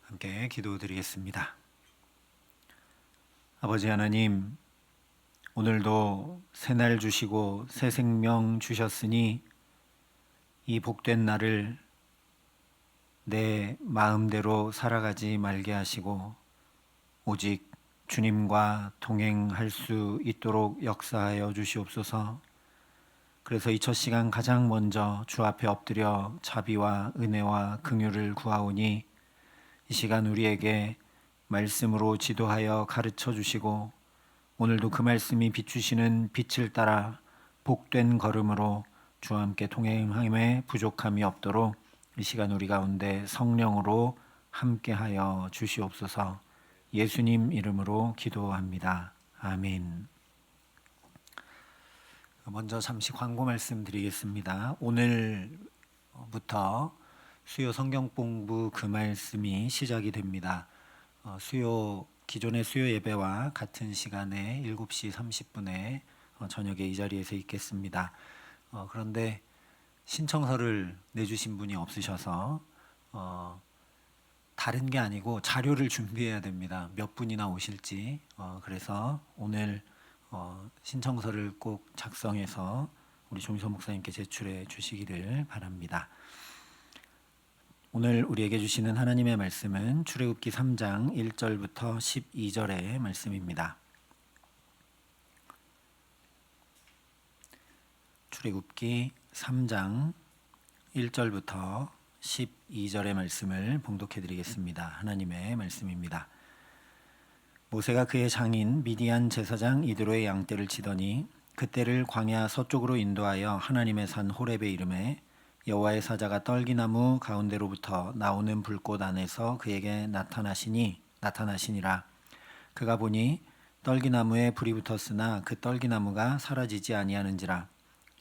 함께 기도드리겠습니다. 아버지 하나님, 오늘도 새날 주시고 새 생명 주셨으니 이 복된 날을 내 마음대로 살아가지 말게 하시고 오직 주님과 동행할 수 있도록 역사하여 주시옵소서. 그래서 이 첫 시간 가장 먼저 주 앞에 엎드려 자비와 은혜와 긍휼을 구하오니 이 시간 우리에게 말씀으로 지도하여 가르쳐 주시고 오늘도 그 말씀이 비추시는 빛을 따라 복된 걸음으로 주와 함께 동행함에 부족함이 없도록 이 시간 우리 가운데 성령으로 함께하여 주시옵소서. 예수님 이름으로 기도합니다. 아멘. 먼저 잠시 광고 말씀드리겠습니다. 오늘부터 수요 성경 공부 그 말씀이 시작이 됩니다. 기존의 수요 예배와 같은 시간에 7시 30분에 저녁에 이 자리에서 있겠습니다. 그런데 신청서를 내주신 분이 없으셔서 다른 게 아니고 자료를 준비해야 됩니다. 몇 분이나 오실지. 그래서 오늘 신청서를 꼭 작성해서 우리 조미소 목사님께 제출해 주시기를 바랍니다. 오늘 우리에게 주시는 하나님의 말씀은 출애굽기 3장 1절부터 12절의 말씀입니다. 출애굽기 3장 1절부터 12절의 말씀을 봉독해 드리겠습니다. 하나님의 말씀입니다. 모세가 그의 장인 미디안 제사장 이드로의 양떼를 치더니 그떼를 광야 서쪽으로 인도하여 하나님의 산 호렙에 이르매 여호와의 사자가 떨기나무 가운데로부터 나오는 불꽃 안에서 그에게 나타나시니라. 그가 보니 떨기나무에 불이 붙었으나 그 떨기나무가 사라지지 아니하는지라.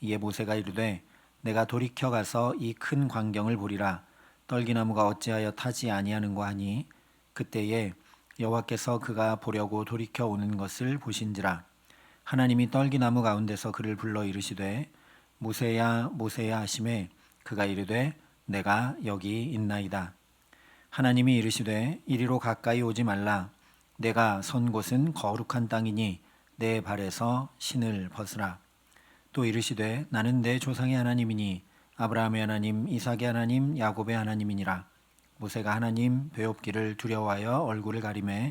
이에 모세가 이르되 내가 돌이켜 가서 이 큰 광경을 보리라. 떨기나무가 어찌하여 타지 아니하는고 하니 그때에 여호와께서 그가 보려고 돌이켜 오는 것을 보신지라. 하나님이 떨기나무 가운데서 그를 불러 이르시되 모세야 모세야 하시매 그가 이르되 내가 여기 있나이다. 하나님이 이르시되 이리로 가까이 오지 말라. 내가 선 곳은 거룩한 땅이니 내 발에서 신을 벗으라. 또 이르시되 나는 내 조상의 하나님이니 아브라함의 하나님 이삭의 하나님 야곱의 하나님이니라. 모세가 하나님 배웁기를 두려워하여 얼굴을 가리매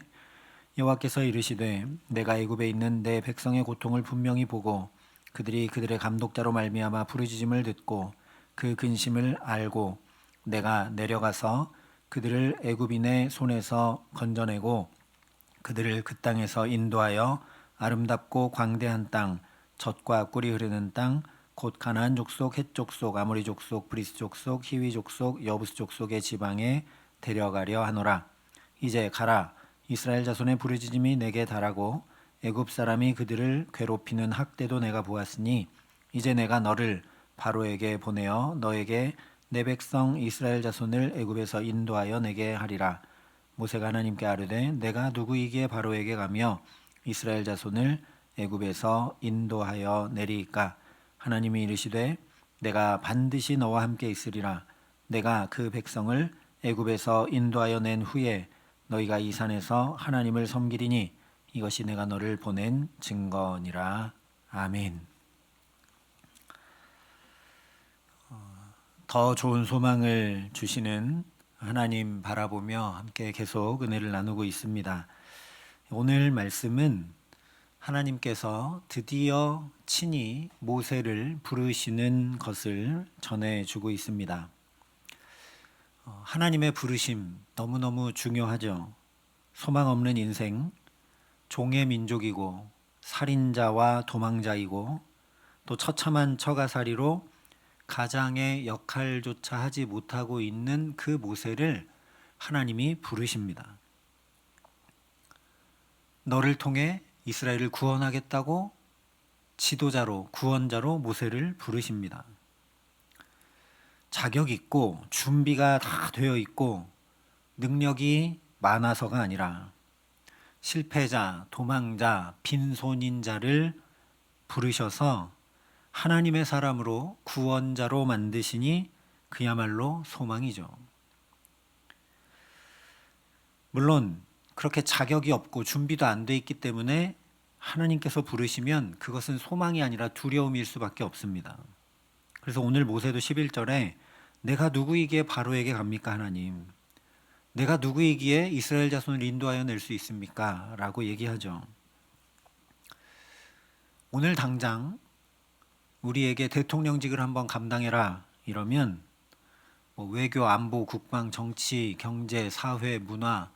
여호와께서 이르시되 내가 애굽에 있는 내 백성의 고통을 분명히 보고 그들이 그들의 감독자로 말미암아 부르짖음을 듣고 그 근심을 알고 내가 내려가서 그들을 애굽인의 손에서 건져내고 그들을 그 땅에서 인도하여 아름답고 광대한 땅 젖과 꿀이 흐르는 땅 곧 가나안 족속 헷 족속 아모리 족속 브리스 족속 히위 족속 여부스 족속의 지방에 데려가려 하노라. 이제 가라. 이스라엘 자손의 부르짖음이 내게 달하고 애굽 사람이 그들을 괴롭히는 학대도 내가 보았으니 이제 내가 너를 바로에게 보내어 너에게 내 백성 이스라엘 자손을 애굽에서 인도하여 내게 하리라. 모세가 하나님께 아뢰되 내가 누구이기에 바로에게 가며 이스라엘 자손을 애굽에서 인도하여 내리이까. 하나님이 이르시되 내가 반드시 너와 함께 있으리라. 내가 그 백성을 애굽에서 인도하여 낸 후에 너희가 이 산에서 하나님을 섬기리니 이것이 내가 너를 보낸 증거니라. 아멘. 더 좋은 소망을 주시는 하나님 바라보며 함께 계속 은혜를 나누고 있습니다. 오늘 말씀은 하나님께서 드디어 친히 모세를 부르시는 것을 전해주고 있습니다. 하나님의 부르심 너무너무 중요하죠. 소망 없는 인생, 종의 민족이고 살인자와 도망자이고 또 처참한 처가살이로 가장의 역할조차 하지 못하고 있는 그 모세를 하나님이 부르십니다. 너를 통해 이스라엘을 구원하겠다고 지도자로 구원자로 모세를 부르십니다. 자격 있고 준비가 다 되어 있고 능력이 많아서가 아니라 실패자, 도망자, 빈손인 자를 부르셔서 하나님의 사람으로 구원자로 만드시니 그야말로 소망이죠. 물론 그렇게 자격이 없고 준비도 안 돼 있기 때문에 하나님께서 부르시면 그것은 소망이 아니라 두려움일 수밖에 없습니다. 그래서 오늘 모세도 11절에 내가 누구이기에 바로에게 갑니까 하나님? 내가 누구이기에 이스라엘 자손을 인도하여 낼 수 있습니까? 라고 얘기하죠. 오늘 당장 우리에게 대통령직을 한번 감당해라 이러면 외교, 안보, 국방, 정치, 경제, 사회, 문화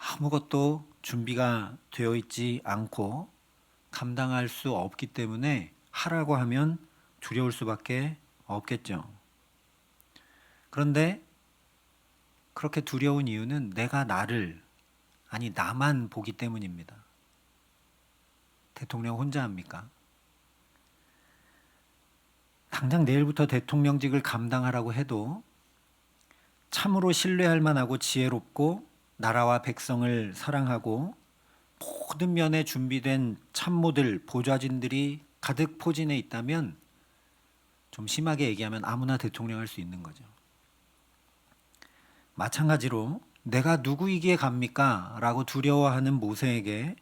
아무것도 준비가 되어 있지 않고 감당할 수 없기 때문에 하라고 하면 두려울 수밖에 없겠죠. 그런데 그렇게 두려운 이유는 내가 나만 보기 때문입니다. 대통령 혼자 합니까? 당장 내일부터 대통령직을 감당하라고 해도 참으로 신뢰할 만하고 지혜롭고 나라와 백성을 사랑하고 모든 면에 준비된 참모들, 보좌진들이 가득 포진해 있다면 좀 심하게 얘기하면 아무나 대통령 할 수 있는 거죠. 마찬가지로 내가 누구이기에 갑니까? 라고 두려워하는 모세에게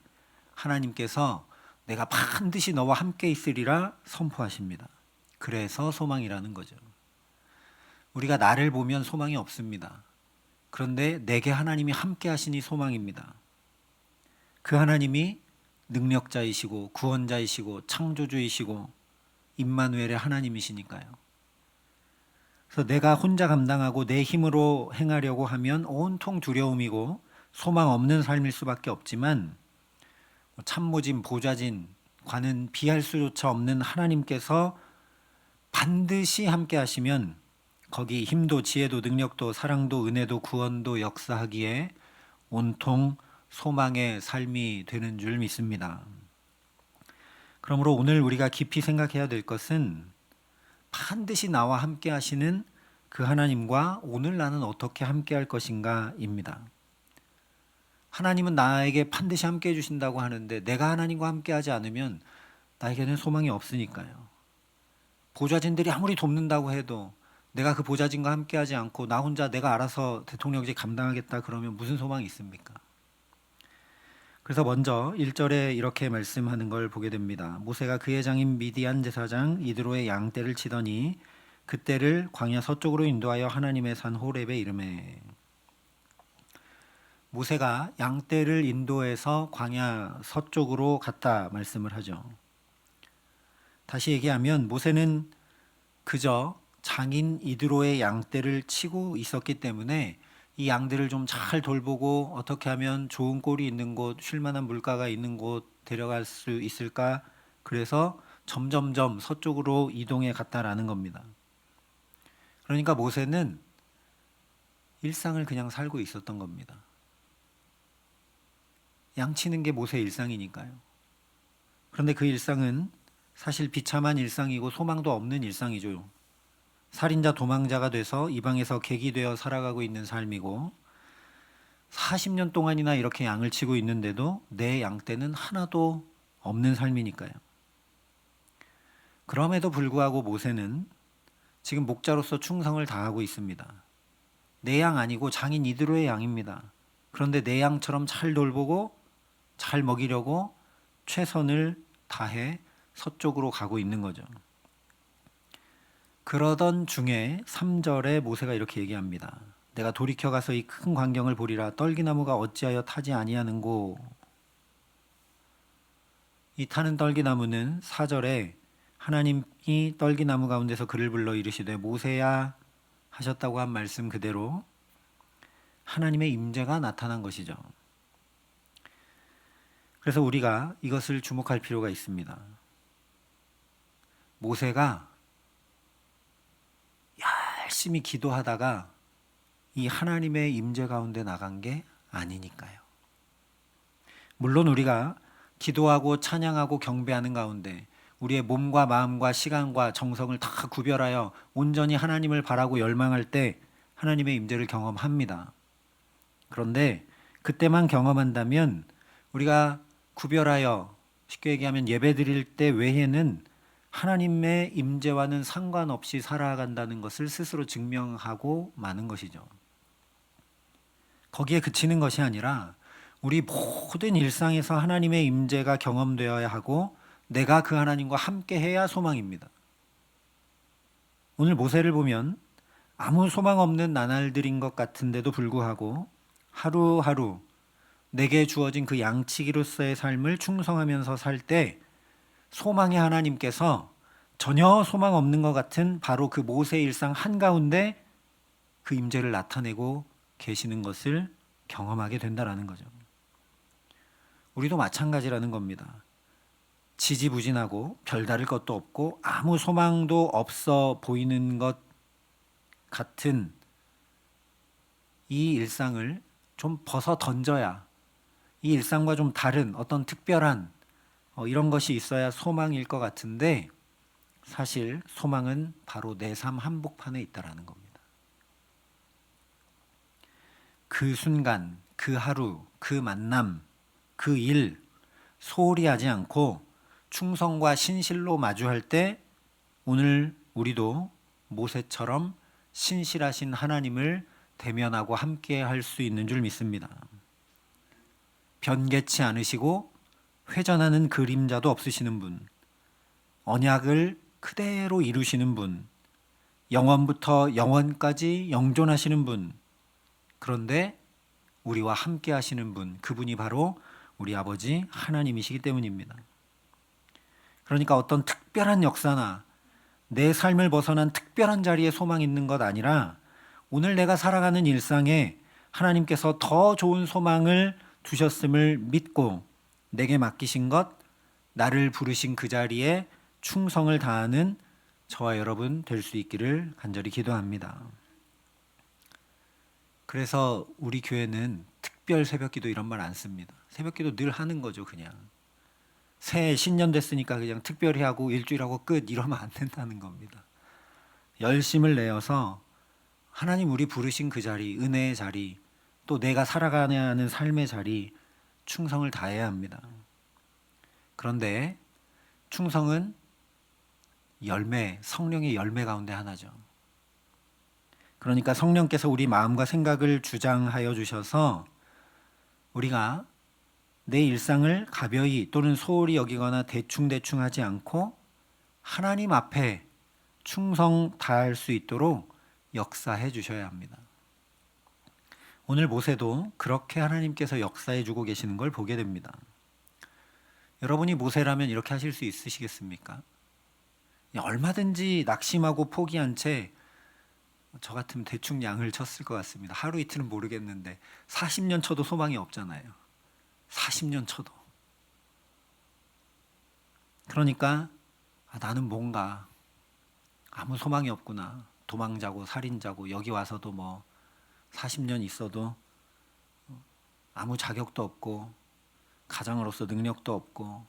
하나님께서 내가 반드시 너와 함께 있으리라 선포하십니다. 그래서 소망이라는 거죠. 우리가 나를 보면 소망이 없습니다. 그런데 내게 하나님이 함께 하시니 소망입니다. 그 하나님이 능력자이시고 구원자이시고 창조주이시고 임마누엘의 하나님이시니까요. 그래서 내가 혼자 감당하고 내 힘으로 행하려고 하면 온통 두려움이고 소망 없는 삶일 수밖에 없지만 참모진, 보좌진과는 비할 수조차 없는 하나님께서 반드시 함께 하시면 거기 힘도 지혜도 능력도 사랑도 은혜도 구원도 역사하기에 온통 소망의 삶이 되는 줄 믿습니다. 그러므로 오늘 우리가 깊이 생각해야 될 것은 반드시 나와 함께 하시는 그 하나님과 오늘 나는 어떻게 함께 할 것인가입니다. 하나님은 나에게 반드시 함께 해주신다고 하는데 내가 하나님과 함께 하지 않으면 나에게는 소망이 없으니까요. 보좌진들이 아무리 돕는다고 해도 내가 그 보좌진과 함께 하지 않고 나 혼자 내가 알아서 대통령직 감당하겠다 그러면 무슨 소망이 있습니까? 그래서 먼저 1절에 이렇게 말씀하는 걸 보게 됩니다. 모세가 그의 장인 미디안 제사장 이드로의 양떼를 치더니 그떼를 광야 서쪽으로 인도하여 하나님의 산 호렙에 이르매. 모세가 양떼를 인도해서 광야 서쪽으로 갔다 말씀을 하죠. 다시 얘기하면 모세는 그저 장인 이드로의 양떼를 치고 있었기 때문에 이 양들을 좀 잘 돌보고 어떻게 하면 좋은 꼴이 있는 곳, 쉴만한 물가가 있는 곳 데려갈 수 있을까? 그래서 점점점 서쪽으로 이동해 갔다라는 겁니다. 그러니까 모세는 일상을 그냥 살고 있었던 겁니다. 양치는 게 모세의 일상이니까요. 그런데 그 일상은 사실 비참한 일상이고 소망도 없는 일상이죠. 살인자 도망자가 돼서 이방에서 객이 되어 살아가고 있는 삶이고 40년 동안이나 이렇게 양을 치고 있는데도 내 양떼는 하나도 없는 삶이니까요. 그럼에도 불구하고 모세는 지금 목자로서 충성을 다하고 있습니다. 내 양 아니고 장인 이드로의 양입니다. 그런데 내 양처럼 잘 돌보고 잘 먹이려고 최선을 다해 서쪽으로 가고 있는 거죠. 그러던 중에 3절에 모세가 이렇게 얘기합니다. 내가 돌이켜 가서 이 큰 광경을 보리라. 떨기나무가 어찌하여 타지 아니하는고. 이 타는 떨기나무는 4절에 하나님이 떨기나무 가운데서 그를 불러 이르시되 모세야 하셨다고 한 말씀 그대로 하나님의 임재가 나타난 것이죠. 그래서 우리가 이것을 주목할 필요가 있습니다. 모세가 열심히 기도하다가 이 하나님의 임재 가운데 나간 게 아니니까요. 물론 우리가 기도하고 찬양하고 경배하는 가운데 우리의 몸과 마음과 시간과 정성을 다 구별하여 온전히 하나님을 바라고 열망할 때 하나님의 임재를 경험합니다. 그런데 그때만 경험한다면 우리가 구별하여 쉽게 얘기하면 예배 드릴 때 외에는 하나님의 임재와는 상관없이 살아간다는 것을 스스로 증명하고 마는 것이죠. 거기에 그치는 것이 아니라 우리 모든 일상에서 하나님의 임재가 경험되어야 하고 내가 그 하나님과 함께 해야 소망입니다. 오늘 모세를 보면 아무 소망 없는 나날들인 것 같은데도 불구하고 하루하루 내게 주어진 그 양치기로서의 삶을 충성하면서 살 때 소망의 하나님께서 전혀 소망 없는 것 같은 바로 그 모세의 일상 한가운데 그 임재를 나타내고 계시는 것을 경험하게 된다라는 거죠. 우리도 마찬가지라는 겁니다. 지지부진하고 별다를 것도 없고 아무 소망도 없어 보이는 것 같은 이 일상을 좀 벗어 던져야 이 일상과 좀 다른 어떤 특별한 이런 것이 있어야 소망일 것 같은데 사실 소망은 바로 내 삶 한복판에 있다라는 겁니다. 그 순간, 그 하루, 그 만남, 그 일 소홀히 하지 않고 충성과 신실로 마주할 때 오늘 우리도 모세처럼 신실하신 하나님을 대면하고 함께 할 수 있는 줄 믿습니다. 변개치 않으시고 회전하는 그림자도 없으시는 분, 언약을 그대로 이루시는 분, 영원부터 영원까지 영존하시는 분, 그런데 우리와 함께 하시는 분, 그분이 바로 우리 아버지 하나님이시기 때문입니다. 그러니까 어떤 특별한 역사나 내 삶을 벗어난 특별한 자리에 소망이 있는 것 아니라 오늘 내가 살아가는 일상에 하나님께서 더 좋은 소망을 두셨음을 믿고 내게 맡기신 것, 나를 부르신 그 자리에 충성을 다하는 저와 여러분 될 수 있기를 간절히 기도합니다. 그래서 우리 교회는 특별 새벽기도 이런 말 안 씁니다. 새벽기도 늘 하는 거죠, 그냥. 새해 신년 됐으니까 그냥 특별히 하고 일주일하고 끝 이러면 안 된다는 겁니다. 열심을 내어서 하나님 우리 부르신 그 자리, 은혜의 자리, 또 내가 살아가야 하는 삶의 자리 충성을 다해야 합니다. 그런데 충성은 열매, 성령의 열매 가운데 하나죠. 그러니까 성령께서 우리 마음과 생각을 주장하여 주셔서 우리가 내 일상을 가벼이 또는 소홀히 여기거나 대충대충 하지 않고 하나님 앞에 충성 다할 수 있도록 역사해 주셔야 합니다. 오늘 모세도 그렇게 하나님께서 역사해 주고 계시는 걸 보게 됩니다. 여러분이 모세라면 이렇게 하실 수 있으시겠습니까? 얼마든지 낙심하고 포기한 채 저 같으면 대충 양을 쳤을 것 같습니다. 하루 이틀은 모르겠는데 40년 쳐도 소망이 없잖아요. 40년 쳐도. 그러니까 나는 뭔가 아무 소망이 없구나. 도망자고 살인자고 여기 와서도 뭐 40년 있어도 아무 자격도 없고 가장으로서 능력도 없고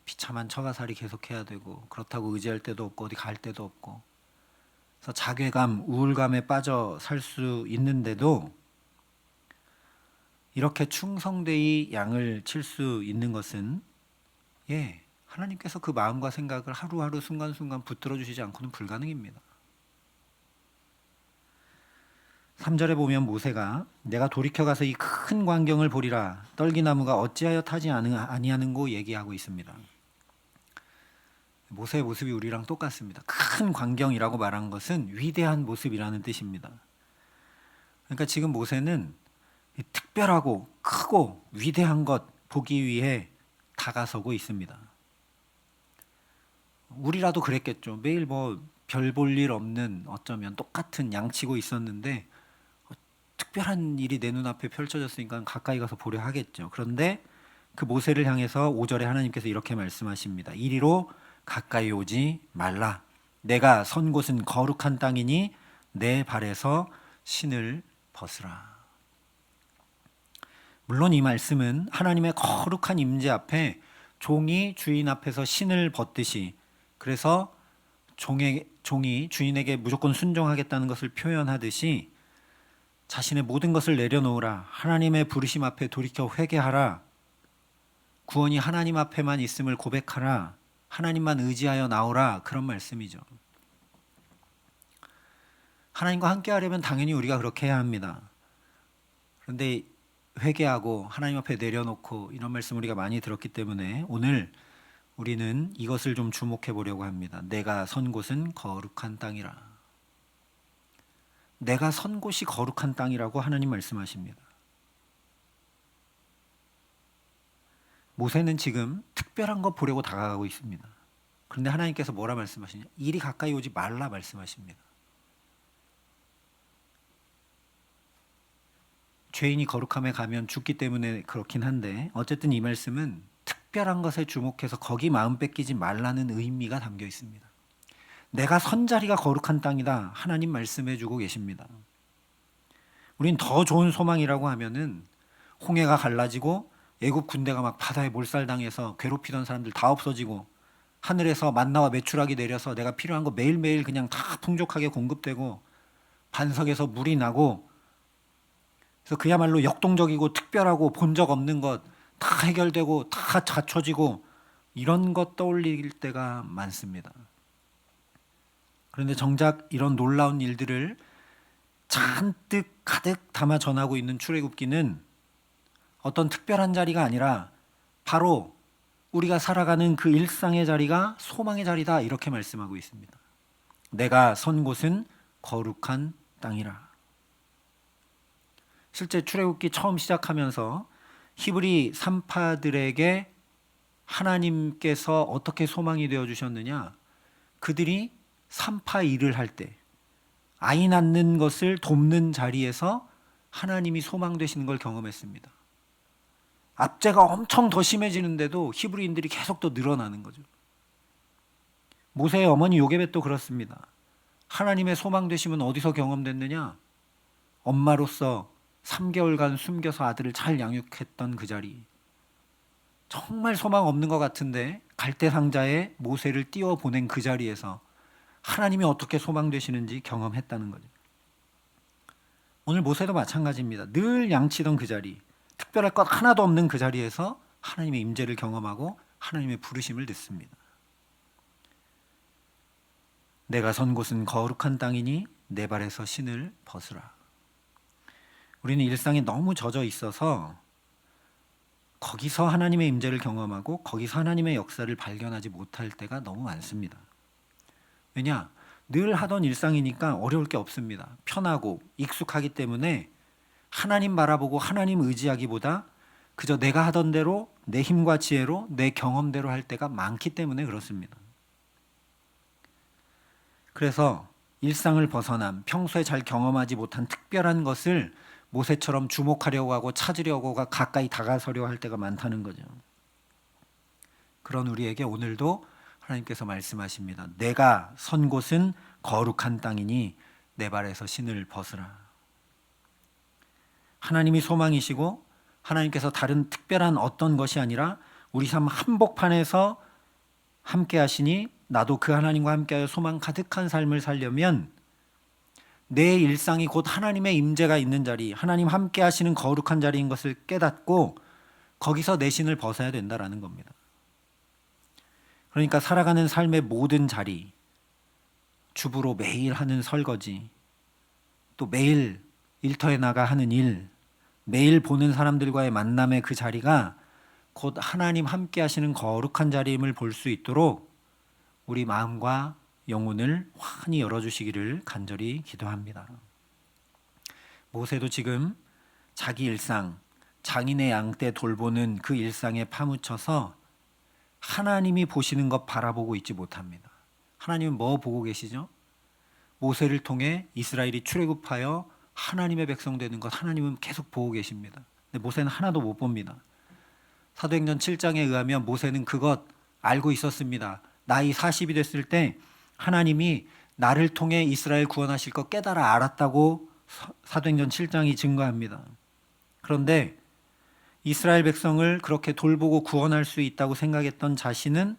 비참한 처가살이 계속해야 되고 그렇다고 의지할 데도 없고 어디 갈 데도 없고 그래서 자괴감, 우울감에 빠져 살 수 있는데도 이렇게 충성되이 양을 칠 수 있는 것은 하나님께서 그 마음과 생각을 하루하루 순간순간 붙들어 주시지 않고는 불가능입니다. 3절에 보면 모세가 내가 돌이켜 가서 이 큰 광경을 보리라 떨기나무가 어찌하여 타지 아니하는고 얘기하고 있습니다. 모세의 모습이 우리랑 똑같습니다. 큰 광경이라고 말한 것은 위대한 모습이라는 뜻입니다. 그러니까 지금 모세는 특별하고 크고 위대한 것 보기 위해 다가서고 있습니다. 우리라도 그랬겠죠. 매일 뭐 별 볼 일 없는 어쩌면 똑같은 양치고 있었는데 특별한 일이 내 눈앞에 펼쳐졌으니까 가까이 가서 보려 하겠죠. 그런데 그 모세를 향해서 5절에 하나님께서 이렇게 말씀하십니다. 이리로 가까이 오지 말라. 내가 선 곳은 거룩한 땅이니 내 발에서 신을 벗으라. 물론 이 말씀은 하나님의 거룩한 임재 앞에 종이 주인 앞에서 신을 벗듯이 그래서 종이 주인에게 무조건 순종하겠다는 것을 표현하듯이 자신의 모든 것을 내려놓으라. 하나님의 부르심 앞에 돌이켜 회개하라. 구원이 하나님 앞에만 있음을 고백하라. 하나님만 의지하여 나오라. 그런 말씀이죠. 하나님과 함께 하려면 당연히 우리가 그렇게 해야 합니다. 그런데 회개하고 하나님 앞에 내려놓고 이런 말씀 우리가 많이 들었기 때문에 오늘 우리는 이것을 좀 주목해 보려고 합니다. 내가 선 곳은 거룩한 땅이라. 내가 선 곳이 거룩한 땅이라고 하나님 말씀하십니다. 모세는 지금 특별한 거 보려고 다가가고 있습니다. 그런데 하나님께서 뭐라 말씀하시냐? 이리 가까이 오지 말라 말씀하십니다. 죄인이 거룩함에 가면 죽기 때문에 그렇긴 한데 어쨌든 이 말씀은 특별한 것에 주목해서 거기 마음 뺏기지 말라는 의미가 담겨 있습니다. 내가 선 자리가 거룩한 땅이다. 하나님 말씀해 주고 계십니다. 우린 더 좋은 소망이라고 하면은 홍해가 갈라지고 애굽 군대가 막 바다에 몰살당해서 괴롭히던 사람들 다 없어지고 하늘에서 만나와 메추라기 내려서 내가 필요한 거 매일매일 그냥 다 풍족하게 공급되고 반석에서 물이 나고 그래서 그야말로 역동적이고 특별하고 본 적 없는 것 다 해결되고 다 갖춰지고 이런 것 떠올릴 때가 많습니다. 그런데 정작 이런 놀라운 일들을 잔뜩 가득 담아 전하고 있는 출애굽기는 어떤 특별한 자리가 아니라 바로 우리가 살아가는 그 일상의 자리가 소망의 자리다 이렇게 말씀하고 있습니다. 내가 선 곳은 거룩한 땅이라. 실제 출애굽기 처음 시작하면서 히브리 산파들에게 하나님께서 어떻게 소망이 되어 주셨느냐? 그들이 산파 일을 할 때 아이 낳는 것을 돕는 자리에서 하나님이 소망 되시는 걸 경험했습니다. 압제가 엄청 더 심해지는데도 히브리인들이 계속 더 늘어나는 거죠. 모세의 어머니 요게벳도 그렇습니다. 하나님의 소망 되심은 어디서 경험됐느냐? 엄마로서 3개월간 숨겨서 아들을 잘 양육했던 그 자리. 정말 소망 없는 것 같은데 갈대 상자에 모세를 띄워 보낸 그 자리에서 하나님이 어떻게 소망 되시는지 경험했다는 거죠. 오늘 모세도 마찬가지입니다. 늘 양치던 그 자리, 특별할 것 하나도 없는 그 자리에서 하나님의 임재를 경험하고 하나님의 부르심을 듣습니다. 내가 선 곳은 거룩한 땅이니 내 발에서 신을 벗으라. 우리는 일상에 너무 젖어 있어서 거기서 하나님의 임재를 경험하고 거기서 하나님의 역사를 발견하지 못할 때가 너무 많습니다. 왜냐? 늘 하던 일상이니까 어려울 게 없습니다. 편하고 익숙하기 때문에 하나님 바라보고 하나님 의지하기보다 그저 내가 하던 대로 내 힘과 지혜로 내 경험대로 할 때가 많기 때문에 그렇습니다. 그래서 일상을 벗어남, 평소에 잘 경험하지 못한 특별한 것을 모세처럼 주목하려고 하고 찾으려고 가까이 다가서려 할 때가 많다는 거죠. 그런 우리에게 오늘도 하나님께서 말씀하십니다. 내가 선 곳은 거룩한 땅이니 내 발에서 신을 벗으라. 하나님이 소망이시고 하나님께서 다른 특별한 어떤 것이 아니라 우리 삶 한복판에서 함께 하시니 나도 그 하나님과 함께하여 소망 가득한 삶을 살려면 내 일상이 곧 하나님의 임재가 있는 자리, 하나님 함께 하시는 거룩한 자리인 것을 깨닫고 거기서 내 신을 벗어야 된다라는 겁니다. 그러니까 살아가는 삶의 모든 자리, 주부로 매일 하는 설거지, 또 매일 일터에 나가 하는 일, 매일 보는 사람들과의 만남의 그 자리가 곧 하나님 함께 하시는 거룩한 자리임을 볼 수 있도록 우리 마음과 영혼을 환히 열어주시기를 간절히 기도합니다. 모세도 지금 자기 일상, 장인의 양떼 돌보는 그 일상에 파묻혀서 하나님이 보시는 것 바라보고 있지 못합니다. 하나님은 뭐 보고 계시죠? 모세를 통해 이스라엘이 출애굽하여 하나님의 백성 되는 것 하나님은 계속 보고 계십니다. 근데 모세는 하나도 못 봅니다. 사도행전 7장에 의하면 모세는 그것 알고 있었습니다. 나이 40이 됐을 때 하나님이 나를 통해 이스라엘 구원하실 것 깨달아 알았다고 사도행전 7장이 증거합니다. 그런데 이스라엘 백성을 그렇게 돌보고 구원할 수 있다고 생각했던 자신은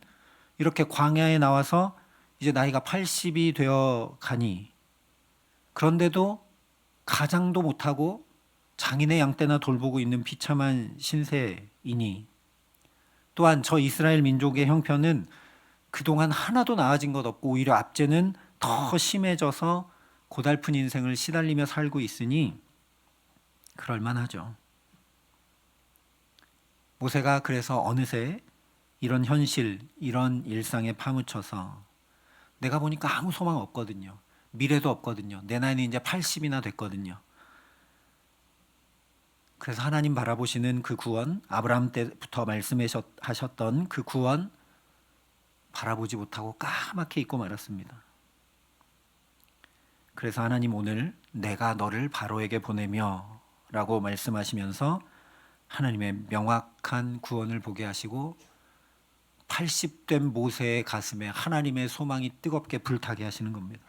이렇게 광야에 나와서 이제 나이가 80이 되어 가니 그런데도 가장도 못하고 장인의 양떼나 돌보고 있는 비참한 신세이니 또한 저 이스라엘 민족의 형편은 그동안 하나도 나아진 것 없고 오히려 압제는 더 심해져서 고달픈 인생을 시달리며 살고 있으니 그럴만하죠. 모세가 그래서 어느새 이런 현실, 이런 일상에 파묻혀서 내가 보니까 아무 소망 없거든요. 미래도 없거든요. 내 나이는 이제 80이나 됐거든요. 그래서 하나님 바라보시는 그 구원, 아브라함 때부터 말씀하셨던 그 구원 바라보지 못하고 까맣게 잊고 말았습니다. 그래서 하나님 오늘 내가 너를 바로에게 보내며 라고 말씀하시면서 하나님의 명확한 구원을 보게 하시고 80된 모세의 가슴에 하나님의 소망이 뜨겁게 불타게 하시는 겁니다.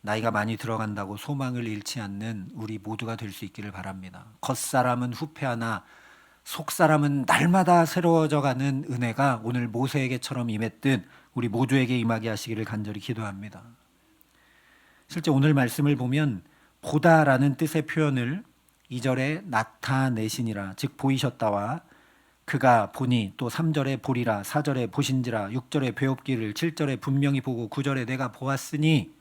나이가 많이 들어간다고 소망을 잃지 않는 우리 모두가 될 수 있기를 바랍니다. 겉사람은 후패하나 속사람은 날마다 새로워져가는 은혜가 오늘 모세에게처럼 임했듯 우리 모두에게 임하게 하시기를 간절히 기도합니다. 실제 오늘 말씀을 보면 보다라는 뜻의 표현을 2절에 나타내시니라 즉 보이셨다와 그가 보니 또 3절에 보리라 4절에 보신지라 6절에 배웁기를 7절에 분명히 보고 9절에 내가 보았으니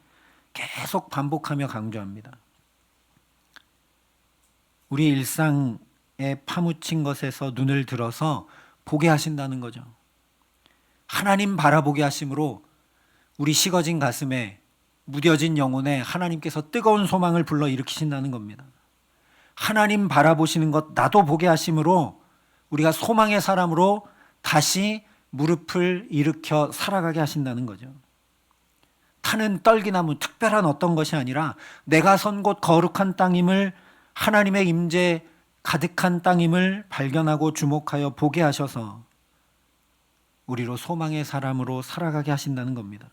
계속 반복하며 강조합니다. 우리 일상에 파묻힌 것에서 눈을 들어서 보게 하신다는 거죠. 하나님 바라보게 하심으로 우리 식어진 가슴에 무뎌진 영혼에 하나님께서 뜨거운 소망을 불러일으키신다는 겁니다. 하나님 바라보시는 것 나도 보게 하심으로 우리가 소망의 사람으로 다시 무릎을 일으켜 살아가게 하신다는 거죠. 타는 떨기나무 특별한 어떤 것이 아니라 내가 선 곳 거룩한 땅임을 하나님의 임재 가득한 땅임을 발견하고 주목하여 보게 하셔서 우리로 소망의 사람으로 살아가게 하신다는 겁니다.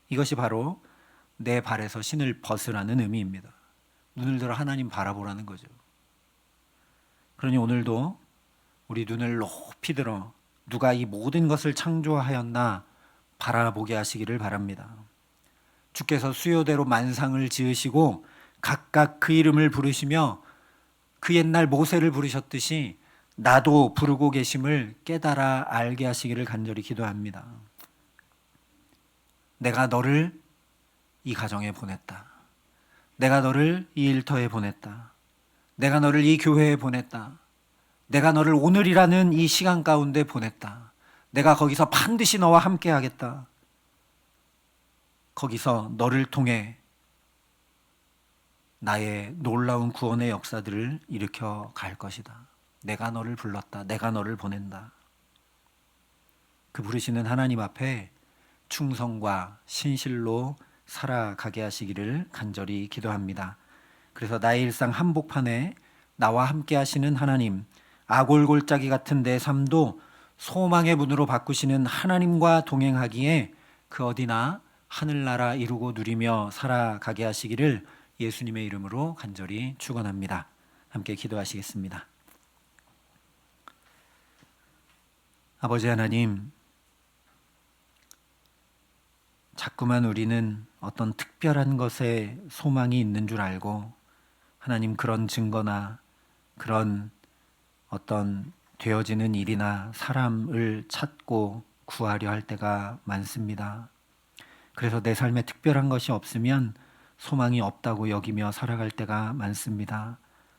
이것이 바로 내 발에서 신을 벗으라는 의미입니다. 눈을 들어 하나님 바라보라는 거죠. 그러니 오늘도 우리 눈을 높이 들어 누가 이 모든 것을 창조하였나 바라보게 하시기를 바랍니다. 주께서 수요대로 만상을 지으시고 각각 그 이름을 부르시며 그 옛날 모세를 부르셨듯이 나도 부르고 계심을 깨달아 알게 하시기를 간절히 기도합니다. 내가 너를 이 가정에 보냈다. 내가 너를 이 일터에 보냈다. 내가 너를 이 교회에 보냈다. 내가 너를 오늘이라는 이 시간 가운데 보냈다. 내가 거기서 반드시 너와 함께 하겠다. 거기서 너를 통해 나의 놀라운 구원의 역사들을 일으켜 갈 것이다. 내가 너를 불렀다. 내가 너를 보낸다. 그 부르시는 하나님 앞에 충성과 신실로 살아가게 하시기를 간절히 기도합니다. 그래서 나의 일상 한복판에 나와 함께 하시는 하나님, 아골골짜기 같은 내 삶도 소망의 문으로 바꾸시는 하나님과 동행하기에 그 어디나 하늘나라 이루고 누리며 살아가게 하시기를 예수님의 이름으로 간절히 축원합니다. 함께 기도하시겠습니다. 아버지 하나님, 자꾸만 우리는 어떤 특별한 것에 소망이 있는 줄 알고 하나님 그런 증거나 그런 어떤 되어지는 일이나 사람을 찾고 구하려 할 때가 많습니다. 그래서 내 삶에 특별한 것이 없으면 소망이 없다고 여기며 살아갈 때가 많습니다.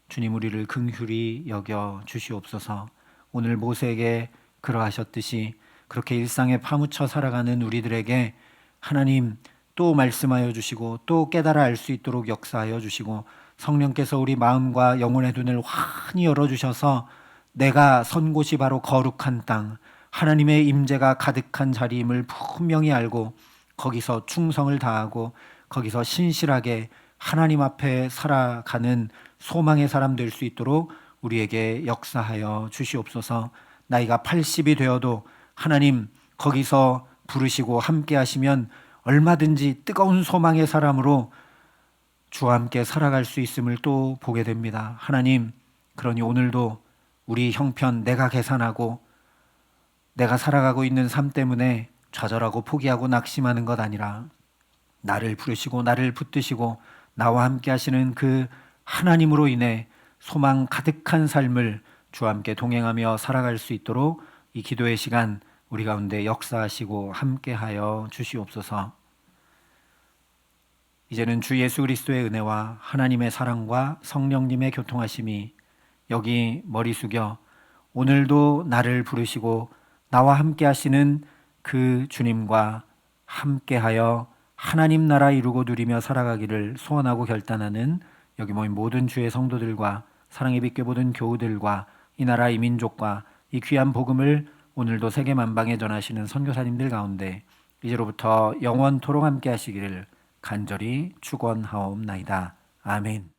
주님 우리를 긍휼히 여겨 주시옵소서. 오늘 모세에게 그러하셨듯이 그렇게 일상에 파묻혀 살아가는 우리들에게 하나님 또 말씀하여 주시고 또 깨달아 알 수 있도록 역사하여 주시고 성령께서 우리 마음과 영혼의 눈을 환히 열어주셔서 내가 선 곳이 바로 거룩한 땅, 하나님의 임재가 가득한 자리임을 분명히 알고 거기서 충성을 다하고 거기서 신실하게 하나님 앞에 살아가는 소망의 사람 될 수 있도록 우리에게 역사하여 주시옵소서. 나이가 80이 되어도 하나님 거기서 부르시고 함께 하시면 얼마든지 뜨거운 소망의 사람으로 주와 함께 살아갈 수 있음을 또 보게 됩니다. 하나님, 그러니 오늘도 우리 형편 내가 계산하고 내가 살아가고 있는 삶 때문에 좌절하고 포기하고 낙심하는 것 아니라 나를 부르시고 나를 붙드시고 나와 함께 하시는 그 하나님으로 인해 소망 가득한 삶을 주와 함께 동행하며 살아갈 수 있도록 이 기도의 시간 우리 가운데 역사하시고 함께하여 주시옵소서. 이제는 주 예수 그리스도의 은혜와 하나님의 사랑과 성령님의 교통하심이 여기 머리 숙여 오늘도 나를 부르시고 나와 함께 하시는 그 주님과 함께하여 하나님 나라 이루고 누리며 살아가기를 소원하고 결단하는 여기 모인 모든 주의 성도들과 사랑의 빛 모든 교우들과 이 나라 이 민족과 이 귀한 복음을 오늘도 세계 만방에 전하시는 선교사님들 가운데 이제로부터 영원토록 함께 하시기를 간절히 축원하옵나이다. 아멘.